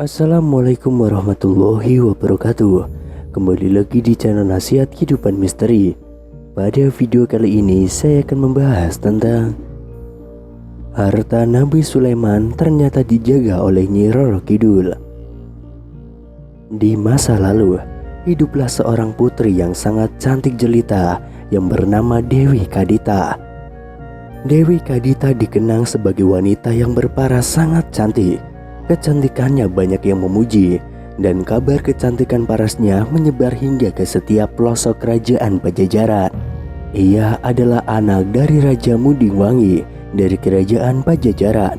Assalamualaikum warahmatullahi wabarakatuh. Kembali lagi di channel Nasihat Kehidupan Misteri. Pada video kali ini saya akan membahas tentang harta Nabi Sulaiman ternyata dijaga oleh Nyi Roro Kidul. Di masa lalu, hiduplah seorang putri yang sangat cantik jelita yang bernama Dewi Kadita. Dewi Kadita dikenang sebagai wanita yang berparas sangat cantik. Kecantikannya banyak yang memuji, dan kabar kecantikan parasnya menyebar hingga ke setiap pelosok kerajaan Pajajaran. Ia adalah anak dari Raja Mundingwangi dari kerajaan Pajajaran.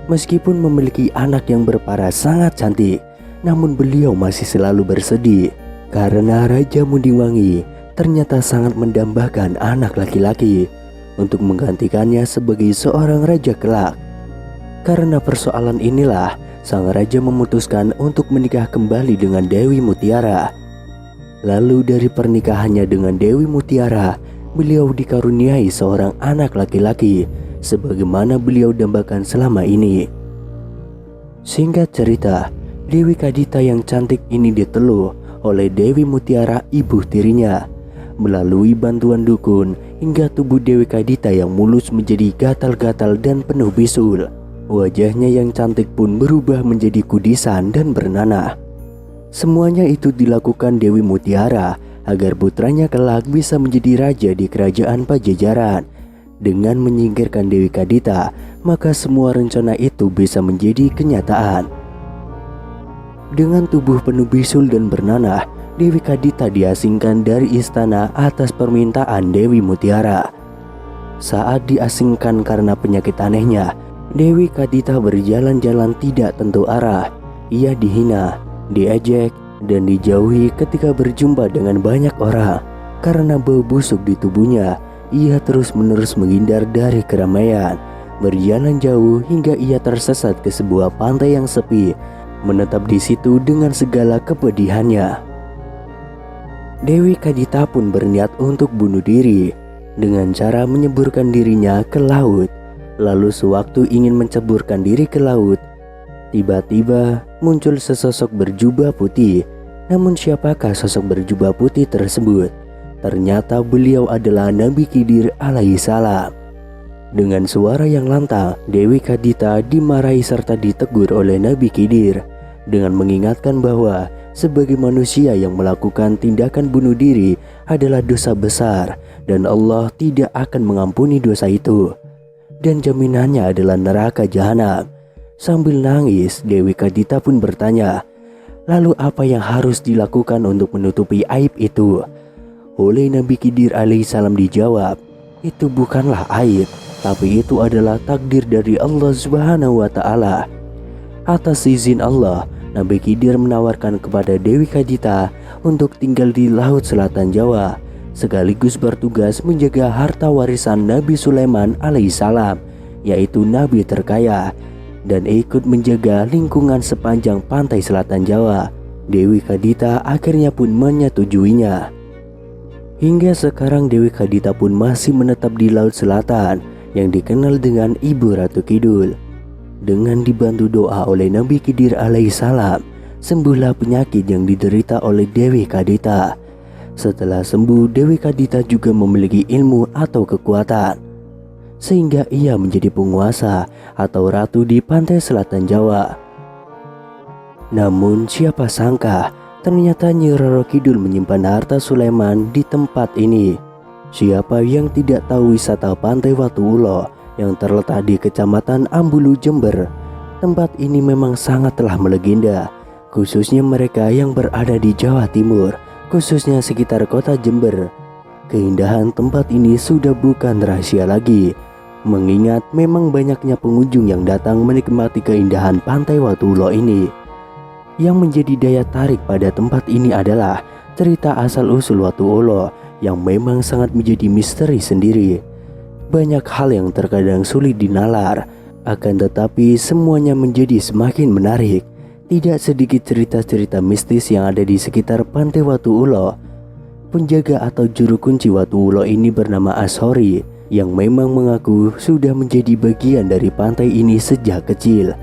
Meskipun memiliki anak yang berparas sangat cantik, namun beliau masih selalu bersedih karena Raja Mundingwangi ternyata sangat mendambakan anak laki-laki untuk menggantikannya sebagai seorang raja kelak. Karena persoalan inilah, sang raja memutuskan untuk menikah kembali dengan Dewi Mutiara. Lalu dari pernikahannya dengan Dewi Mutiara, beliau dikaruniai seorang anak laki-laki, sebagaimana beliau dambakan selama ini. Singkat cerita, Dewi Kadita yang cantik ini diteluh oleh Dewi Mutiara, ibu tirinya. Melalui bantuan dukun, hingga tubuh Dewi Kadita yang mulus menjadi gatal-gatal dan penuh bisul. Wajahnya yang cantik pun berubah menjadi kudisan dan bernanah. Semuanya itu dilakukan Dewi Mutiara agar putranya kelak bisa menjadi raja di kerajaan Pajajaran. Dengan menyingkirkan Dewi Kadita, maka semua rencana itu bisa menjadi kenyataan. Dengan tubuh penuh bisul dan bernanah, Dewi Kadita diasingkan dari istana atas permintaan Dewi Mutiara. Saat diasingkan karena penyakit anehnya, Dewi Kadita berjalan-jalan tidak tentu arah. Ia dihina, diejek, dan dijauhi ketika berjumpa dengan banyak orang. Karena bau busuk di tubuhnya, ia terus-menerus menghindar dari keramaian. Berjalan jauh hingga ia tersesat ke sebuah pantai yang sepi, menetap di situ dengan segala kepedihannya. Dewi Kadita pun berniat untuk bunuh diri dengan cara menyeburkan dirinya ke laut. Lalu sewaktu ingin menceburkan diri ke laut, tiba-tiba muncul sesosok berjubah putih. Namun siapakah sosok berjubah putih tersebut? Ternyata beliau adalah Nabi Khidir alaihissalam. Dengan suara yang lantang, Dewi Kadita dimarahi serta ditegur oleh Nabi Khidir dengan mengingatkan bahwa sebagai manusia yang melakukan tindakan bunuh diri adalah dosa besar dan Allah tidak akan mengampuni dosa itu. Dan jaminannya adalah neraka jahanam. Sambil nangis, Dewi Kadita pun bertanya, lalu apa yang harus dilakukan untuk menutupi aib itu? Oleh Nabi Khidir alaihissalam dijawab, itu bukanlah aib, tapi itu adalah takdir dari Allah Subhanahu wa Ta'ala. Atas izin Allah, Nabi Khidir menawarkan kepada Dewi Kadita untuk tinggal di Laut Selatan Jawa, sekaligus bertugas menjaga harta warisan Nabi Sulaiman alaihissalam, yaitu Nabi terkaya, dan ikut menjaga lingkungan sepanjang pantai selatan Jawa. Dewi Kadita akhirnya pun menyetujuinya. Hingga sekarang Dewi Kadita pun masih menetap di Laut Selatan yang dikenal dengan Ibu Ratu Kidul. Dengan dibantu doa oleh Nabi Khidir alaihissalam, sembuhlah penyakit yang diderita oleh Dewi Kadita. Setelah sembuh, Dewi Kadita juga memiliki ilmu atau kekuatan, sehingga ia menjadi penguasa atau ratu di pantai selatan Jawa. Namun siapa sangka, ternyata Nyi Roro Kidul menyimpan harta Sulaiman di tempat ini. Siapa yang tidak tahu wisata Pantai Watu Ulo yang terletak di Kecamatan Ambulu, Jember. Tempat ini memang sangatlah melegenda, khususnya mereka yang berada di Jawa Timur, khususnya sekitar kota Jember. Keindahan tempat ini sudah bukan rahasia lagi, mengingat memang banyaknya pengunjung yang datang menikmati keindahan Pantai Watu Ulo ini. Yang menjadi daya tarik pada tempat ini adalah cerita asal-usul Watu Ulo yang memang sangat menjadi misteri sendiri. Banyak hal yang terkadang sulit dinalar, akan tetapi semuanya menjadi semakin menarik. Tidak sedikit cerita-cerita mistis yang ada di sekitar Pantai Watu Ulo. Penjaga atau juru kunci Watu Ulo ini bernama Ashori, yang memang mengaku sudah menjadi bagian dari pantai ini sejak kecil.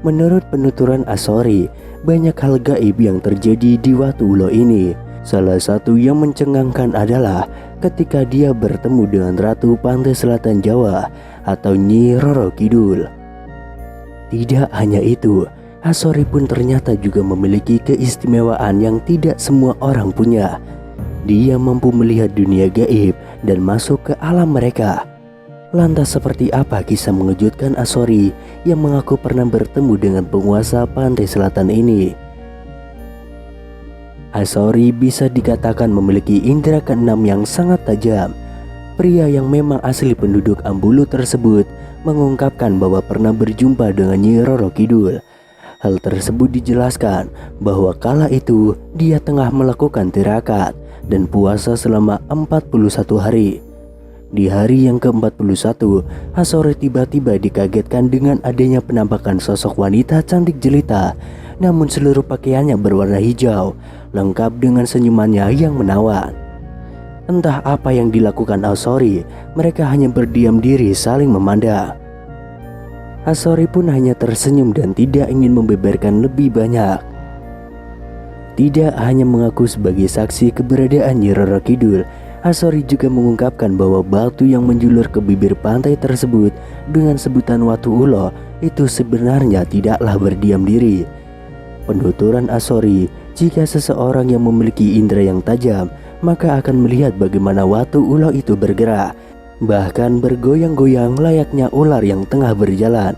Menurut penuturan Ashori, banyak hal gaib yang terjadi di Watu Ulo ini. Salah satu yang mencengangkan adalah ketika dia bertemu dengan Ratu Pantai Selatan Jawa atau Nyi Roro Kidul. Tidak hanya itu, Ashori pun ternyata juga memiliki keistimewaan yang tidak semua orang punya. Dia mampu melihat dunia gaib dan masuk ke alam mereka. Lantas seperti apa kisah mengejutkan Ashori yang mengaku pernah bertemu dengan penguasa pantai selatan ini? Ashori bisa dikatakan memiliki indera keenam yang sangat tajam. Pria yang memang asli penduduk Ambulu tersebut mengungkapkan bahwa pernah berjumpa dengan Nyi Roro Kidul. Hal tersebut dijelaskan bahwa kala itu dia tengah melakukan tirakat dan puasa selama 41 hari. Di hari yang ke-41, Ashori tiba-tiba dikagetkan dengan adanya penampakan sosok wanita cantik jelita, namun seluruh pakaiannya berwarna hijau, lengkap dengan senyumannya yang menawan. Entah apa yang dilakukan Ashori, mereka hanya berdiam diri saling memandang. Ashori pun hanya tersenyum dan tidak ingin membeberkan lebih banyak. Tidak hanya mengaku sebagai saksi keberadaan Nyi Roro Kidul, Ashori juga mengungkapkan bahwa batu yang menjulur ke bibir pantai tersebut dengan sebutan Watu Ulo itu sebenarnya tidaklah berdiam diri. Penuturan Ashori, jika seseorang yang memiliki indera yang tajam, maka akan melihat bagaimana Watu Ulo itu bergerak, bahkan bergoyang-goyang layaknya ular yang tengah berjalan.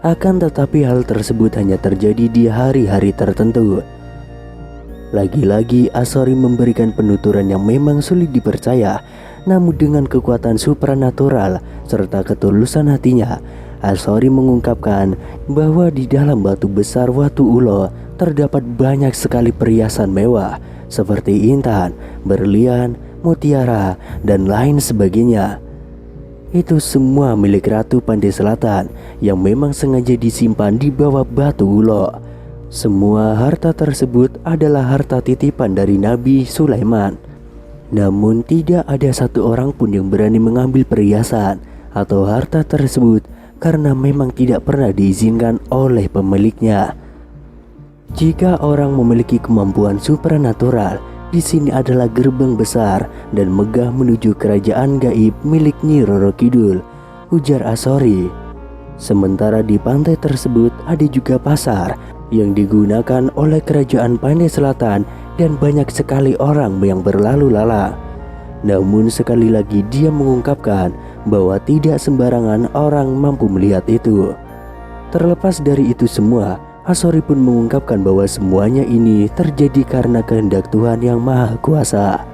Akan tetapi hal tersebut hanya terjadi di hari-hari tertentu. Lagi-lagi Ashori memberikan penuturan yang memang sulit dipercaya, namun dengan kekuatan supranatural serta ketulusan hatinya, Ashori mengungkapkan bahwa di dalam batu besar Watu Ulo terdapat banyak sekali perhiasan mewah seperti intan, berlian, mutiara, dan lain sebagainya. Itu semua milik Ratu Pantai Selatan yang memang sengaja disimpan di bawah Batu Ulo. Semua harta tersebut adalah harta titipan dari Nabi Sulaiman. Namun tidak ada satu orang pun yang berani mengambil perhiasan atau harta tersebut karena memang tidak pernah diizinkan oleh pemiliknya. Jika orang memiliki kemampuan supranatural, di sini adalah gerbang besar dan megah menuju kerajaan gaib milik Nyi Roro Kidul, ujar Ashori. Sementara di pantai tersebut ada juga pasar yang digunakan oleh kerajaan Pantai Selatan dan banyak sekali orang yang berlalu lalang. Namun sekali lagi dia mengungkapkan bahwa tidak sembarangan orang mampu melihat itu. Terlepas dari itu semua, Ashori pun mengungkapkan bahwa semuanya ini terjadi karena kehendak Tuhan yang Maha Kuasa.